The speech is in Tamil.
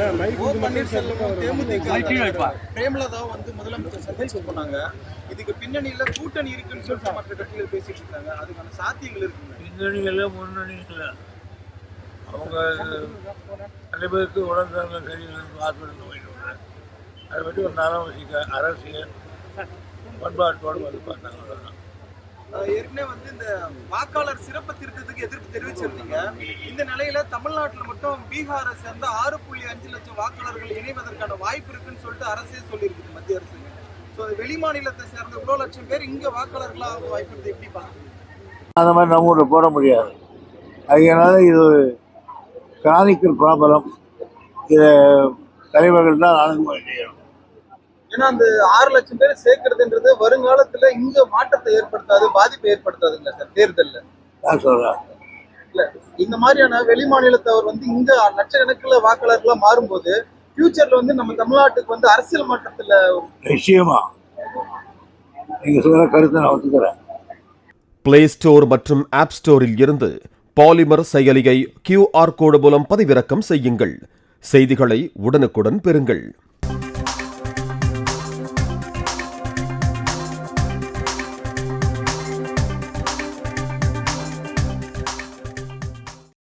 ஓ பன்னீர்செல்வம் தேமுதிக பிரேமலதா வந்து முதலமைச்சர் சந்திச்சு போனாங்க. இதுக்கு பின்னணியில கூட்டணி இருக்குன்னு சொல்லிட்டு மற்ற கட்சிகள் பேசிட்டு இருக்காங்க. அதுக்கான சாத்தியங்கள் இருக்குங்க. பின்னணிகள முன்னணிகள அவங்க அனைவருக்கு உடன்பிறந்த கையில் ஹாஸ்பிட்டல் போயிட்டு அதை பற்றி ஒரு நலம் அரசியல் பண்பாட்டோடு வந்து பார்த்தாங்க. ஏற்கனவே வந்து இந்த வாக்காளர் சிறப்பு திருத்தத்துக்கு எதிர்ப்பு தெரிவிச்சிருந்தீங்க. இந்த நிலையில தமிழ்நாட்டில் மட்டும் பீகாரை சேர்ந்த 6.5 லட்சம் வாக்காளர்கள் இணைவதற்கான வாய்ப்பு இருக்குன்னு சொல்லிட்டு அரசே சொல்லியிருக்குது மத்திய அரசு. ஸோ வெளி மாநிலத்தை சேர்ந்த இவ்வளோ லட்சம் பேர் இங்க வாக்காளர்களாக வாய்ப்பு இருக்கு, எப்படி பாருங்க? அந்த மாதிரி நம்ம ஊரில் போட முடியாது. அதனால இது கிரானிக்கல் ப்ராப்ளம். இதை தலைவர்கள் தான் அணுகுமுறை செய்யணும். ஏன்னா அந்த 6 லட்சம் பேர் சேர்க்கறதுன்றது வருங்காலத்துல இங்க மாற்றத்தை ஏற்படுத்தாது, பாதிப்பை ஏற்படுத்தாதுங்க சார் தேர்தலில். நான் சொல்றேன் இல்ல இந்த மாதிரியான வெளி மாநிலத்தவர் வந்து இங்க லட்சக்கணக்கில் வாக்காளர்களா மாறும்போது ஃபியூச்சர்ல வந்து நம்ம தமிழ்நாட்டுக்கு வந்து அரசியல் மாற்றத்துல நிச்சயமா நீங்க சொல்ற கருத்தை நான் ஒத்துக்கிறேன். பிளே ஸ்டோர் மற்றும் ஆப் ஸ்டோரில் இருந்து பாலிமர் செயலியை QR கோடு மூலம் பதிவிறக்கம் செய்யுங்கள். செய்திகளை உடனுக்குடன் பெறுங்கள்.